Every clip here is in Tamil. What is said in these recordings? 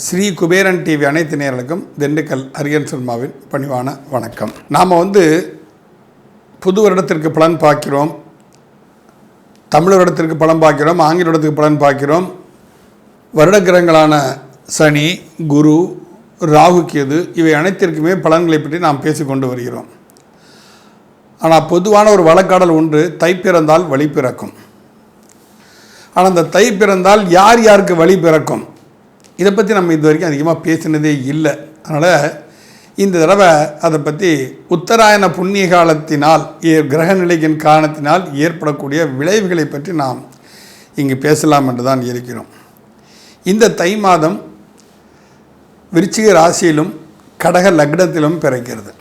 ஸ்ரீ குபேரன் டிவி அனைத்து நேயர்களுக்கும் திண்டுக்கல் அரியன் சினிமாவின் பணிவான வணக்கம். நாம் புது வருடத்திற்கு பலன் பார்க்கிறோம், தமிழ் வருடத்திற்கு பலன் பார்க்கிறோம், ஆங்கில வருடத்திற்கு பலன் பார்க்கிறோம். வருட கிரகங்களான சனி, குரு, ராகு, கேது இவை அனைத்திற்குமே பலன்களை பற்றி நாம் பேசிக்கொண்டு வருகிறோம். ஆனால் பொதுவான ஒரு வழக்காடல் ஒன்று, தை பிறந்தால் வழி பிறக்கும். ஆனால் அந்த தை பிறந்தால் யார் யாருக்கு வழி பிறக்கும், இதை பற்றி நம்ம இது வரைக்கும் அதிகமாக பேசினதே இல்லை. அதனால் இந்த தடவை அதை பற்றி உத்தராயண புண்ணிய காலத்தினால் கிரக நிலையின் காரணத்தினால் ஏற்படக்கூடிய விளைவுகளை பற்றி நாம் இங்கு பேசலாம் என்று தான் இருக்கிறோம். இந்த தை மாதம் விருச்சிக ராசியிலும் கடக லக்னத்திலும் பிறக்கிறது.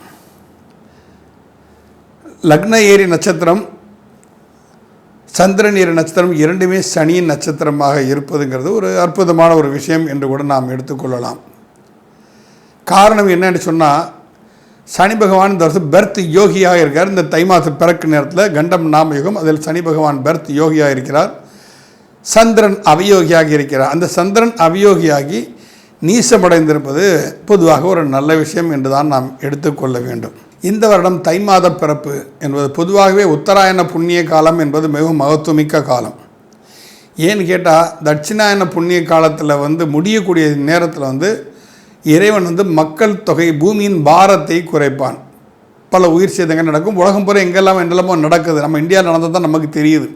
லக்ன ஏரி நட்சத்திரம், சந்திரன் ஏரி நட்சத்திரம் இரண்டுமே சனியின் நட்சத்திரமாக இருப்பதுங்கிறது ஒரு அற்புதமான ஒரு விஷயம் என்று கூட நாம் எடுத்துக்கொள்ளலாம். காரணம் என்னன்னு சொன்னால், சனி பகவான் இந்த வருஷம் பெர்த் யோகியாக இருக்கார். இந்த தை மாதம் பிறக்கு நேரத்தில் கண்டம் நாம யுகம், அதில் சனி பகவான் பெர்த் யோகியாக இருக்கிறார். சந்திரன் அவயோகியாக இருக்கிறார். அந்த சந்திரன் அவயோகியாகி நீசமடைந்திருப்பது பொதுவாக ஒரு நல்ல விஷயம் என்று தான் நாம் எடுத்துக்கொள்ள வேண்டும். இந்த வருடம் தை மாத பிறப்பு என்பது பொதுவாகவே உத்தராயண புண்ணிய காலம் என்பது மிகவும் மகத்துவமிக்க காலம். ஏன்னு கேட்டால், தட்சிணாயன புண்ணிய காலத்தில் முடியக்கூடிய நேரத்தில் இறைவன் மக்கள் தொகை, பூமியின் பாரத்தை குறைப்பான். பல உயிர் சேதங்கள் நடக்கும். உலகம் பூரா எங்கெல்லாம் என்னெல்லாமோ நடக்குது. நம்ம இந்தியாவில் நடந்தது தான் நமக்கு தெரியுது.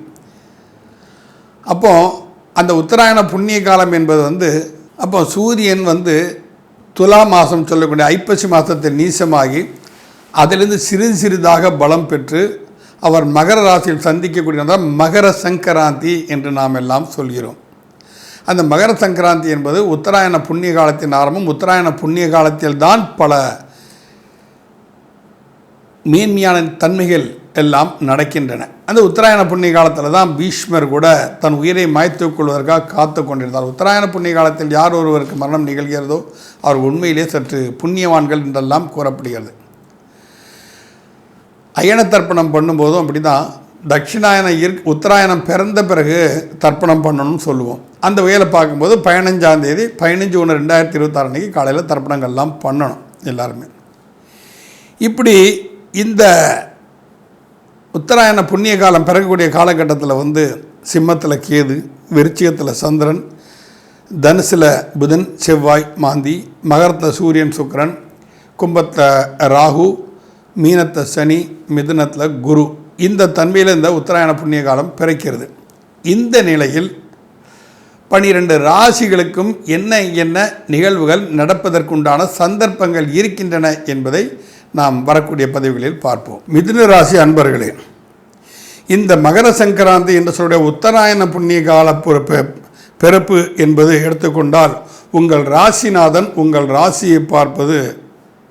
அப்போது அந்த உத்தராயண புண்ணிய காலம் என்பது அப்போ சூரியன் துலா மாதம் சொல்லக்கூடிய ஐப்பசி மாதத்தில் நீசமாகி அதிலிருந்து சிறிதாக பலம் பெற்று அவர் மகர ராசியில் சந்திக்கக்கூடிய மகர சங்கராந்தி என்று நாம் எல்லாம் சொல்கிறோம். அந்த மகர சங்கராந்தி என்பது உத்தராயண புண்ணிய காலத்தின் ஆரம்பம். உத்தராயண புண்ணிய காலத்தில் தான் பல மேன்மையான தன்மைகள் எல்லாம் நடக்கின்றன. அந்த உத்தராயண புண்ணிய காலத்தில் தான் பீஷ்மர் கூட தன் உயிரை மாய்த்துக் கொள்வதற்காக காத்து கொண்டிருந்தார். உத்தராயண புண்ணிய காலத்தில் யார் ஒருவருக்கு மரணம் நிகழ்கிறதோ அவர் உண்மையிலே சற்று புண்ணியவான்கள் என்றெல்லாம் கூறப்படுகிறது. அயன தர்ப்பணம் பண்ணும்போதும் அப்படி தான், தட்சிணாயன உத்தராயணம் பிறந்த பிறகு தர்ப்பணம் பண்ணணும்னு சொல்லுவோம். அந்த வகையில் பார்க்கும்போது 15ஆம் தேதி 15/1/2026 அன்றைக்கி காலையில் தர்ப்பணங்கள்லாம் பண்ணணும் எல்லாருமே. இப்படி இந்த உத்தராயண புண்ணிய காலம் பிறக்கக்கூடிய காலகட்டத்தில் சிம்மத்தில் கேது, விருச்சிகத்தில் சந்திரன், தனுசில் புதன், செவ்வாய், மாந்தி, மகரத்தில் சூரியன், சுக்கிரன், கும்பத்தில் ராகு, மீனத்தை சனி, மிதுனத்தில் குரு, இந்த தன்மையில் இந்த உத்தராயண புண்ணிய காலம் பிறக்கிறது. இந்த நிலையில் 12 ராசிகளுக்கும் என்ன என்ன நிகழ்வுகள் நடப்பதற்குண்டான சந்தர்ப்பங்கள் இருக்கின்றன என்பதை நாம் வரக்கூடிய பதிவுகளில் பார்ப்போம். மிதுன ராசி அன்பர்களே, இந்த மகர சங்கராந்தி என்று சொல்லுடைய உத்தராயண புண்ணிய கால பிறப்பு என்பது எடுத்துக்கொண்டால், உங்கள் ராசிநாதன் உங்கள் ராசியை பார்ப்பது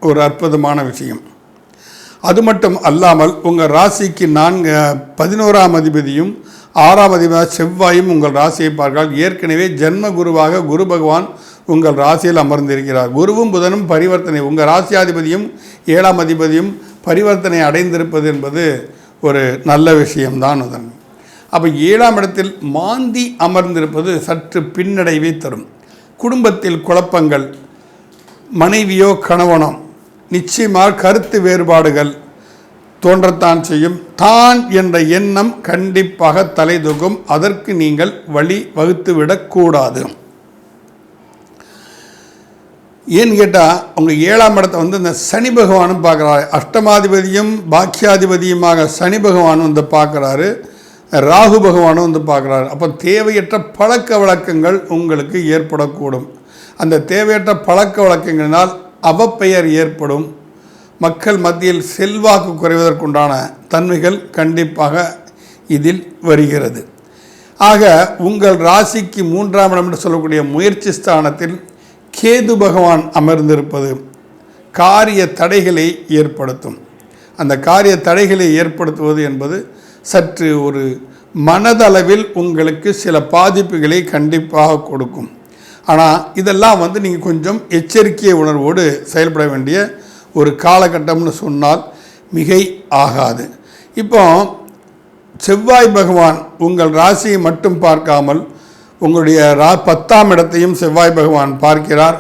ஒரு அற்புதமான விஷயம். அது மட்டும் அல்லாமல் உங்கள் ராசிக்கு 11ஆம் அதிபதியும் 6ஆம் அதிபதியாக செவ்வாயும் உங்கள் ராசியை பார்த்தால், ஏற்கனவே ஜென்ம குருவாக குரு பகவான் உங்கள் ராசியில் அமர்ந்திருக்கிறார். குருவும் புதனும் பரிவர்த்தனை, உங்கள் ராசியாதிபதியும் 7ஆம் அதிபதியும் பரிவர்த்தனை அடைந்திருப்பது என்பது ஒரு நல்ல விஷயம்தான். அதன் அப்போ 7ஆம் இடத்தில் மாந்தி அமர்ந்திருப்பது சற்று பின்னடைவை தரும். குடும்பத்தில் குழப்பங்கள், மனைவியோ கணவனோ நிச்சயமாக கருத்து வேறுபாடுகள் தோன்றத்தான் செய்யும். தான் என்ற எண்ணம் கண்டிப்பாக தலை தூக்கும். அதற்கு நீங்கள் வழி வகுத்துவிடக்கூடாது. ஏன்னு கேட்டால், உங்கள் 7ஆம் இடத்தை இந்த சனி பகவானும் பார்க்குறாரு. அஷ்டமாதிபதியும் பாக்கியாதிபதியுமாக சனி பகவானும் பார்க்குறாரு, ராகு பகவானும் பார்க்குறாரு. அப்போ தேவையற்ற பழக்க வழக்கங்கள் உங்களுக்கு ஏற்படக்கூடும். அந்த தேவையற்ற பழக்க வழக்கங்களினால் அவப்பெயர் ஏற்படும். மக்கள் மத்தியில் செல்வாக்கு குறைவதற்குண்டான தன்மைகள் கண்டிப்பாக இதில் வருகிறது. ஆக உங்கள் ராசிக்கு 3ஆம் இடம் என்று சொல்லக்கூடிய முயற்சி ஸ்தானத்தில் கேது பகவான் அமர்ந்திருப்பது காரிய தடைகளை ஏற்படுத்தும். அந்த காரிய தடைகளை ஏற்படுத்துவது என்பது சற்று ஒரு மனதளவில் உங்களுக்கு சில பாதிப்புகளை கண்டிப்பாக கொடுக்கும். ஆனால் இதெல்லாம் நீங்கள் கொஞ்சம் எச்சரிக்கை உணர்வோடு செயல்பட வேண்டிய ஒரு காலகட்டம்னு சொன்னால் மிகை ஆகாது. இப்போ செவ்வாய் பகவான் உங்கள் ராசியை மட்டும் பார்க்காமல் உங்களுடைய 10ஆம் இடத்தையும் செவ்வாய் பகவான் பார்க்கிறார்,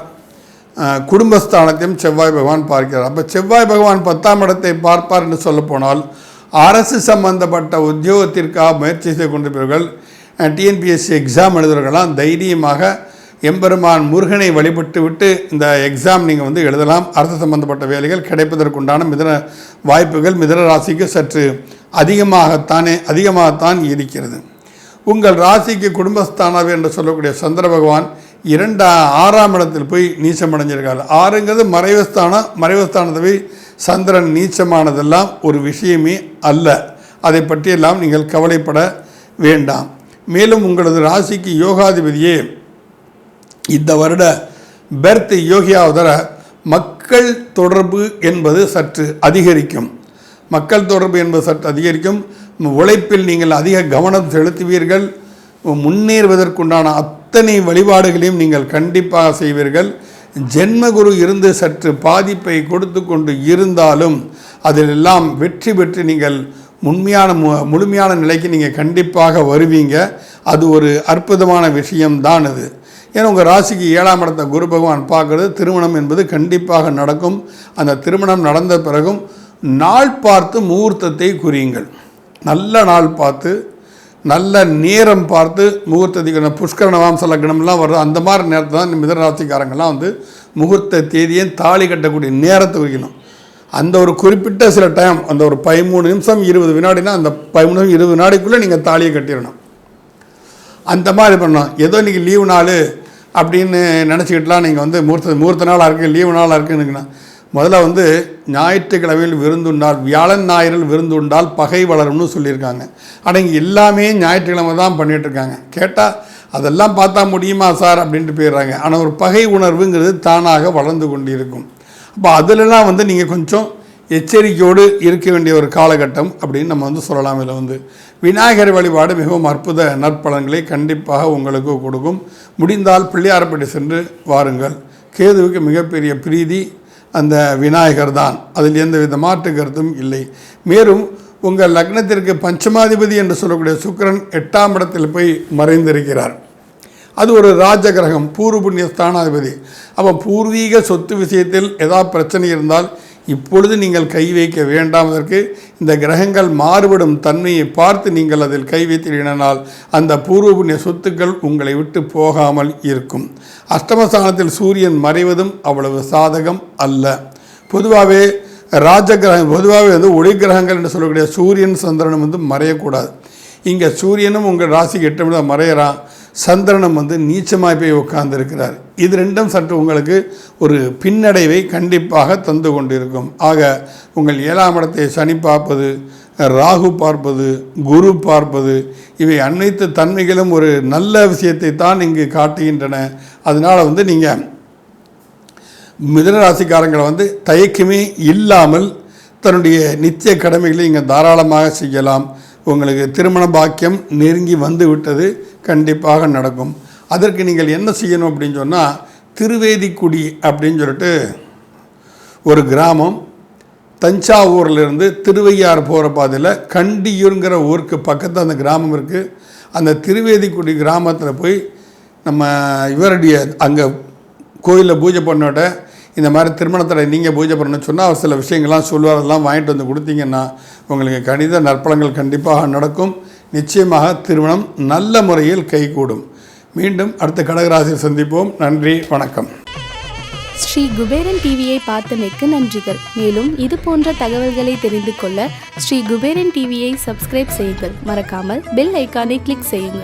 குடும்பஸ்தானத்தையும் செவ்வாய் பகவான் பார்க்கிறார். அப்போ செவ்வாய் பகவான் 10ஆம் இடத்தை பார்ப்பார் என்று சொல்லப்போனால் அரசு சம்பந்தப்பட்ட உத்தியோகத்திற்காக முயற்சி செய்து கொண்டிருப்பவர்கள், டிஎன்பிஎஸ்சி எக்ஸாம் எழுதுறவர்களாம் தைரியமாக எம்பெருமான் முருகனை வழிபட்டு விட்டு இந்த எக்ஸாம் நீங்கள் வந்து எழுதலாம். அரசு சம்பந்தப்பட்ட வேலைகள் கிடைப்பதற்குண்டான வாய்ப்புகள் மிதுன ராசிக்கு சற்று அதிகமாகத்தான் இருக்கிறது. உங்கள் ராசிக்கு குடும்பஸ்தானாவே என்று சொல்லக்கூடிய சந்திர பகவான் 6ஆம் இடத்தில் போய் நீச்சமடைஞ்சிருக்காரு. 6ங்கிறது மறைவுஸ்தானத்தை போய் சந்திரன் நீச்சமானதெல்லாம் ஒரு விஷயமே அல்ல. அதை பற்றியெல்லாம் நீங்கள் கவலைப்பட வேண்டாம். மேலும் உங்களது ராசிக்கு யோகாதிபதியே இந்த வருட பெர்த் யோகியாவதர மக்கள் தொடர்பு என்பது சற்று அதிகரிக்கும். உழைப்பில் நீங்கள் அதிக கவனம் செலுத்துவீர்கள். முன்னேறுவதற்குண்டான அத்தனை வழிபாடுகளையும் நீங்கள் கண்டிப்பாக செய்வீர்கள். ஜென்மகுரு இருந்து சற்று பாதிப்பை கொடுத்து கொண்டு இருந்தாலும் அதிலெல்லாம் வெற்றி பெற்று நீங்கள் முழுமையான நிலைக்கு நீங்கள் கண்டிப்பாக வருவீங்க. அது ஒரு அற்புதமான விஷயம்தான் அது. ஏன்னா உங்கள் ராசிக்கு 7ஆம் இடத்தை குரு பகவான் பார்க்குறது, திருமணம் என்பது கண்டிப்பாக நடக்கும். அந்த திருமணம் நடந்த பிறகும் நாள் பார்த்து முகூர்த்தத்தை குறியுங்கள். நல்ல நாள் பார்த்து நல்ல நேரம் பார்த்து முகூர்த்தத்துக்கு புஷ்கரண வாம்ச லக்னம்லாம் வர்றது அந்த மாதிரி நேரத்தை தான் மிதுன ராசிக்காரங்கள்லாம் வந்து முகூர்த்த தேதியை தாலி கட்டக்கூடிய நேரத்தை குறிக்கணும். அந்த ஒரு குறிப்பிட்ட சில டைம், அந்த ஒரு 13 நிமிஷம் 20 வினாடினா அந்த 13 நிமிஷம் 20 வினாடிக்குள்ளே நீங்கள் தாலியை கட்டிடணும். அந்த மாதிரி பண்ணணும். ஏதோ இன்றைக்கி லீவு நாள் அப்படின்னு நினச்சிக்கிட்டுலாம் நீங்கள் வந்து முகூர்த்த நாளாக இருக்குது, லீவு நாளாக இருக்குதுன்னா முதல்ல வந்து ஞாயிற்றுக்கிழமையில் விருந்துண்டால், வியாழன் ஞாயிறில் விருந்துண்டால் பகை வளரும்னு சொல்லியிருக்காங்க. ஆனால் இங்கே எல்லாமே ஞாயிற்றுக்கிழமை தான் பண்ணிகிட்ருக்காங்க. கேட்டால் அதெல்லாம் பார்த்தா முடியுமா சார் அப்படின்ட்டு போயிடுறாங்க. ஆனால் ஒரு பகை உணர்வுங்கிறது தானாக வளர்ந்து கொண்டு இருக்கும். அப்போ அதிலெல்லாம் வந்து நீங்கள் கொஞ்சம் எச்சரிக்கையோடு இருக்க வேண்டிய ஒரு காலகட்டம் அப்படின்னு நம்ம வந்து சொல்லலாம். இதில் வந்து விநாயகர் வழிபாடு மிகவும் அற்புத நற்பலன்களை கண்டிப்பாக உங்களுக்கு கொடுக்கும். முடிந்தால் பிள்ளையார்பட்டி சென்று வாருங்கள். கேதுவுக்கு மிகப்பெரிய பிரீதி அந்த விநாயகர் தான், அதில் எந்த வித மாற்று கருத்தும் இல்லை. மேலும் உங்கள் லக்னத்திற்கு பஞ்சமாதிபதி என்று சொல்லக்கூடிய சுக்கிரன் 8ஆம் இடத்தில் போய் மறைந்திருக்கிறார். அது ஒரு ராஜகிரகம், பூர்வ புண்ணிய ஸ்தானாதிபதி. அப்போ பூர்வீக சொத்து விஷயத்தில் ஏதாவது பிரச்சனை இருந்தால் இப்பொழுது நீங்கள் கை வைக்க வேண்டாம். அதற்கு இந்த கிரகங்கள் மாறுபடும் தன்மையை பார்த்து நீங்கள் அதில் கை வைத்தினால் அந்த பூர்வ புண்ணிய சொத்துக்கள் உங்களை விட்டு போகாமல் இருக்கும். அஷ்டமஸ்தானத்தில் சூரியன் மறைவதும் அவ்வளவு சாதகம் அல்ல. பொதுவாகவே வந்து ஒளி கிரகங்கள் என்று சொல்லக்கூடிய சூரியன் சந்திரனும் வந்து மறையக்கூடாது. இங்கே சூரியனும் உங்கள் ராசிக்கு 8 நிமிடம் மறையிறான், சந்திரனும் வந்து நீச்சமாய் போய் உட்கார்ந்துருக்கிறார். இது ரெண்டும் சற்று உங்களுக்கு ஒரு பின்னடைவை கண்டிப்பாக தந்து கொண்டிருக்கும். ஆக உங்கள் 7ஆம் இடத்தை சனி பார்ப்பது, ராகு பார்ப்பது, குரு பார்ப்பது, இவை அனைத்து தன்மைகளும் ஒரு நல்ல விஷயத்தை தான் இங்கு காட்டுகின்றன. அதனால் வந்து நீங்கள் மிதுன ராசிக்காரங்களை வந்து தயக்கமே இல்லாமல் தன்னுடைய நித்திய கடமைகளை இங்கே தாராளமாக செய்யலாம். உங்களுக்கு திருமண பாக்கியம் நெருங்கி வந்து விட்டது, கண்டிப்பாக நடக்கும். அதற்கு நீங்கள் என்ன செய்யணும் அப்படின்னு சொன்னால், திருவேதிக்குடி அப்படின்னு சொல்லிட்டு ஒரு கிராமம், தஞ்சாவூர்லேருந்து திருவையாறு போகிற பாதையில் கண்டியூருங்கிற ஊருக்கு பக்கத்தில் அந்த கிராமம் இருக்குது. அந்த திருவேதிக்குடி கிராமத்தில் போய் நம்ம இவருடைய அங்கே கோயிலில் பூஜை பண்ணோட இந்த மாதிரி திருமணத்தில் நீங்கள் பூஜை பண்ணணும்னு சொன்னால் அவர் சில விஷயங்கள்லாம் சொல்லுவார். அதெல்லாம் வாங்கிட்டு வந்து கொடுத்தீங்கன்னா உங்களுக்கு கணித நற்பலங்கள் கண்டிப்பாக நடக்கும். நிச்சயமாக திருமணம் நல்ல முறையில் கைகூடும். மீண்டும் அடுத்த கடகராசியில் சந்திப்போம். நன்றி, வணக்கம். ஸ்ரீ குபேரன் டிவியை பார்த்தமைக்கு நன்றிகள். மேலும் இது போன்ற தகவல்களை தெரிந்து கொள்ள ஸ்ரீ குபேரன் டிவியை சப்ஸ்கிரைப் செய்யுங்கள். மறக்காமல் பெல் ஐக்கானை கிளிக் செய்யுங்கள்.